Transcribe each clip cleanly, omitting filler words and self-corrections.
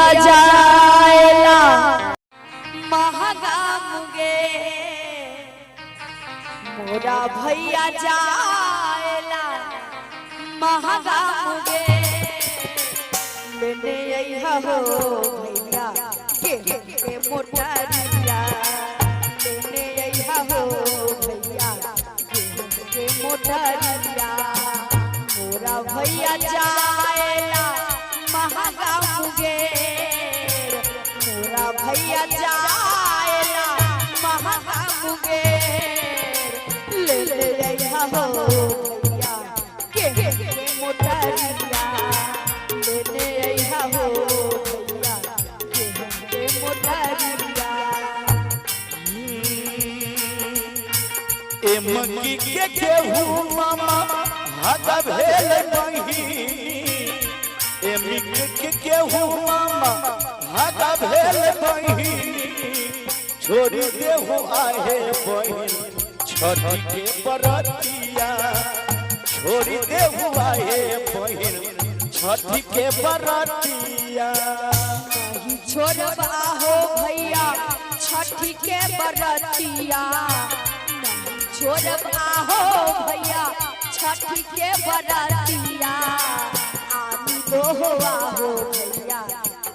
भैया जाएला महंगा मुगे मोरा भैया जाएला महंगा मुगे लेने अइहा हो भैया के मोटरिया लेने अइहा हो भैया के मोटरिया मोरा भैया जाएला महंगा मुगे मोरा भैया जाएला महंगा मुगे ले ले अइहा हो भैया के मोटरिया लेने अइहा हो भैया के मोटरिया ए मक्की के गेहूं मामा हादा भेल नहीं ए मक्की के गेहूं मामा हादा भेल नहीं छोड़ी देहु आहे बहिन छठी के बरतिया छोड़ी देहु आहे बहिन छठी के बरतिया नहीं छोड़बा हो भैया छठी के बरतिया नहीं छोड़बा हो भैया छठी के बरतिया आनी दो हो भैया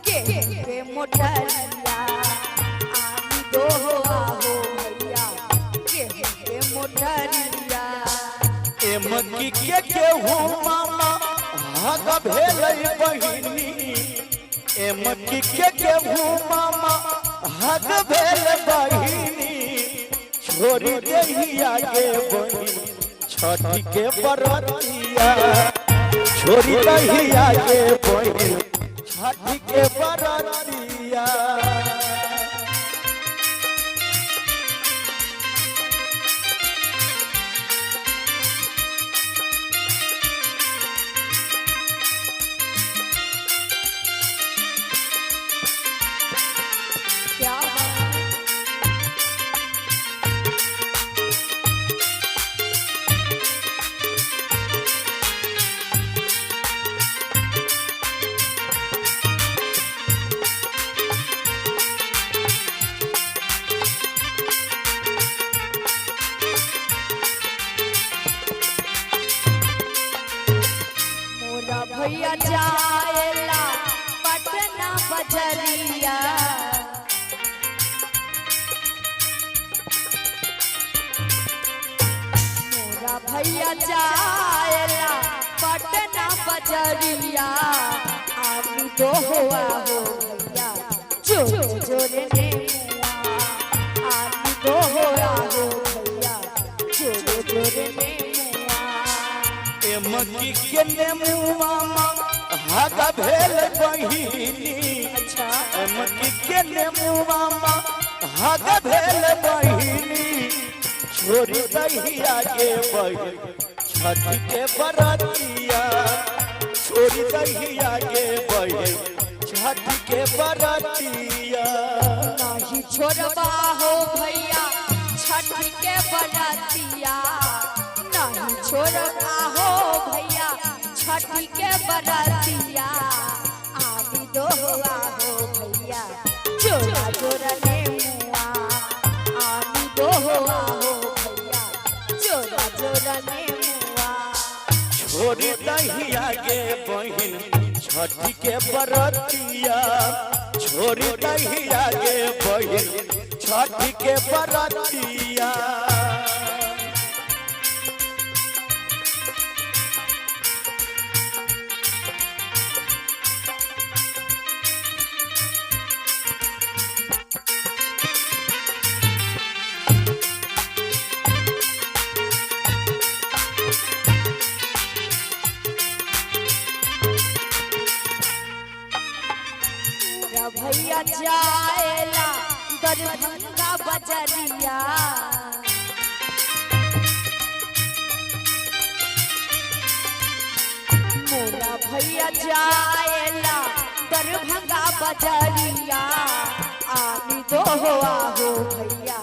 के मोटरिया आनी दो हो भैया के मोटरिया ए मक्की के गेहूं मामा हादा भेल बहिनी ए मक्की के गेहूं मामा हादा भेल बहिनी छोड़ी देहिया के बहिन छठी के बरतिया छोड़ी देहिया के बहिन छठी के बरतिया क्या मोरा भैया जाएला पटना बजरिया मोरा भैया जाएला पटना बजरिया आलू दो हुआ हो भैया जोरे ने मुआ आलू दो हुआ हो भैया जोरे ने मुआ ए मक्की के नेमुआ हादा भेल बहिनी अच्छा ए मक्की के नेमुआ हादा भेल बहिनी छोड़ी दहिया के बहिन छठी के बरतिया छोड़ी दहिया के बहिन छठी के बरतिया नहीं छोड़बा हो भैया छठी के बरतिया नहीं छोड़बा हो भैया छठी के बरतिया आनी दो हुआ हो भैया जोरा जोरा ने मुआ आनी दो हुआ हो भैया जोरा जोरा ने मुआ छोड़ी दहिया के बहिन छठी के बरतिया छोड़ी दहिया के बहिन छठी के बरतिया मोरा भैया जाएला दरभंगा बजरिया मोरा भैया जाएला दरभंगा बजरिया आनी दो हुआ हो भैया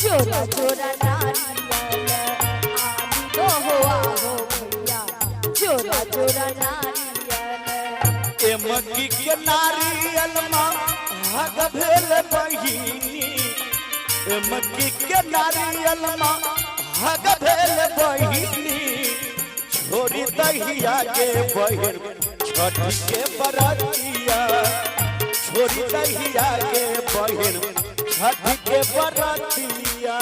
जोरा जोरा नारियल आनी दो हुआ हो भैया जोरा जोरा नारियल ए मक्की के नारियल माँ हग भेल बहिनी मक्की के नारियल माँ हग भेल बहिनी छोरी दहिया के बहिन छठ के बरतिया छोरी दहिया के बहिन छठ के बरतिया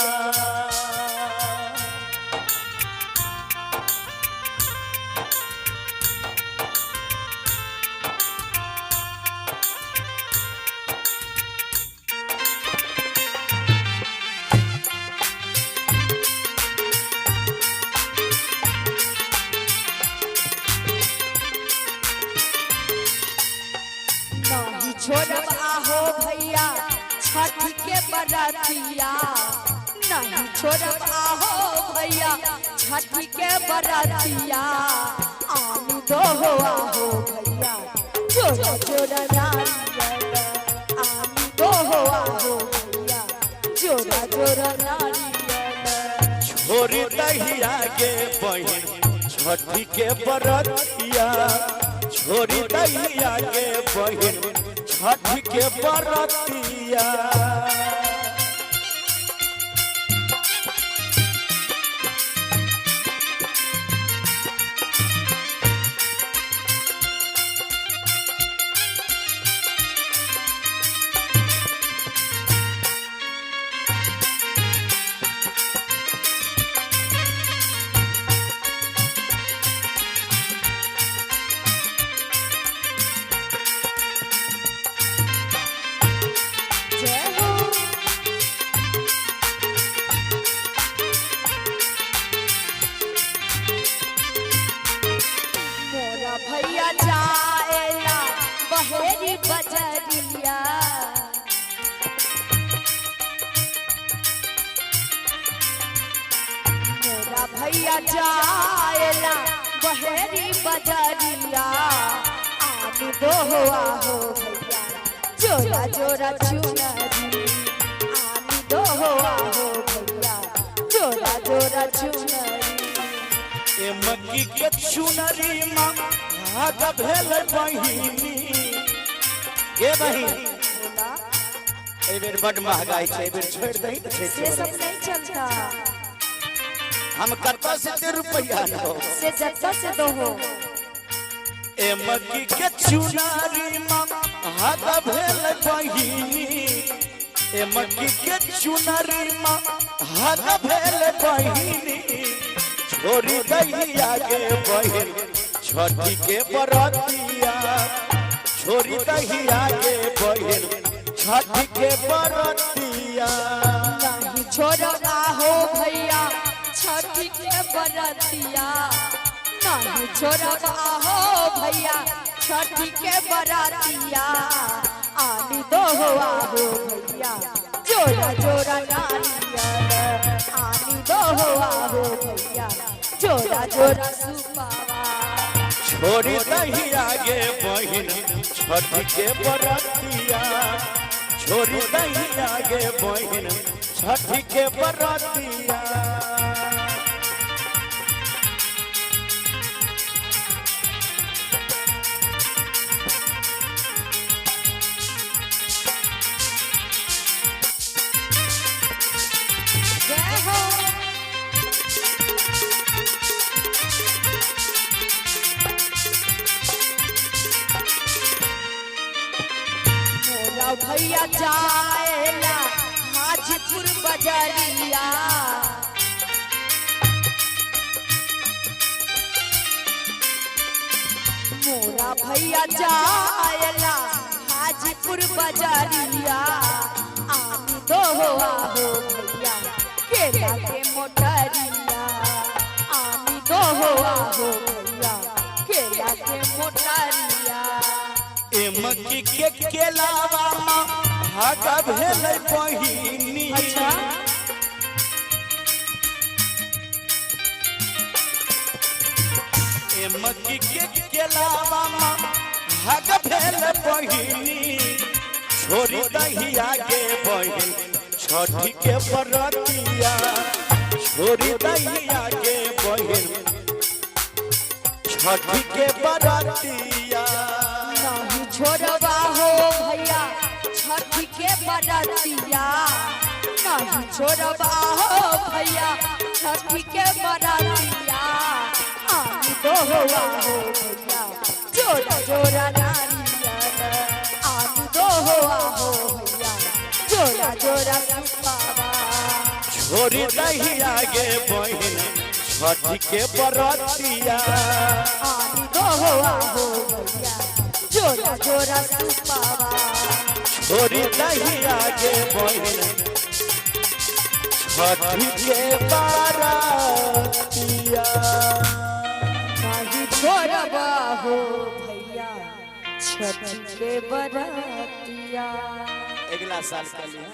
नहीं छोड़ब आहो भैया छठ के बरतिया नहीं छोड़ब आहो भैया छठ के बरतिया आनी दो हो आहो भैया जोरा जोरा नारियल आनी दो हो आहो भैया जोरा जोरा नारियल छोरी दहिया के बहिन छठ के बरतिया छोरी दहिया के बहिन छठ के बरतिया जय हो मोरा भैया जाएला बहेरी बजरिया मोरा भैया जाएला बहेरी बजरिया आनी दो हो आहो भैया जोरा जोरा चुनरी आनी दो हो आहो भैया जोरा जोरा चुनरी मक्की के चुनरी माँ भाग भेल बहिनी ये बहिन ए बेर बड़ महंगाई छै ए बेर छोड़ दही से सब नहीं चलता हम कत्ता से 2 रुपया न हो से जत्ता से दो हो ए मक्की के चुनरी माँ भाग भेल बहिनी ए मक्की के चुनरी माँ भाग भेल बहिनी छोरी दहिया के बहिन छठी के बरतिया छोरी दहिया के बहिन छठी के बरतिया नहीं छोड़ब आहो भैया छठ के बरतिया नहीं छोड़ब आहो भैया छठ के बरतिया आनी दो हो आहो भैया जोरा जोरा नारियल आनी दो हो आहो भैया जोरा जोरा सुपावा छोरी दहिया के बहिन छठी के बरतिया छोरी दहिया के बहिन छठी के बरतिया जय हो मोरा भैया जाएला हाजीपुर बजरिया मोरा भैया जाएला हाजीपुर बजरिया आनी दो हो आहो भैया केला के मोटरिया आनी दो हो आहो भैया केला के मोटरिया ए मक्की के केलावा माँ भाग भेल बहिनी अच्छा ए मक्की के केलावा माँ भाग भेल बहिनी छोरी दहिया के बहिन छठी के बरतिया छोरी दहिया के बहिन छठी के बरतिया नहीं छोड़बा हो भैया छठ के बरतिया नहीं छोड़बा हो भैया छठ के बरतिया आनी तो हुआ हो भैया जोरा जोरा नारियल आनी तो हुआ हो भैया जोरा जोरा सुपावा छोरी दही आगे बहिन छठ के बरतिया आनी तो हुआ हो भैया जोरा जोरा सुपावा छोरी दही आगे बहिन छठ के बरतिया नहीं छोड़बा हो भैया छठ के बरतिया अगला साल के लिए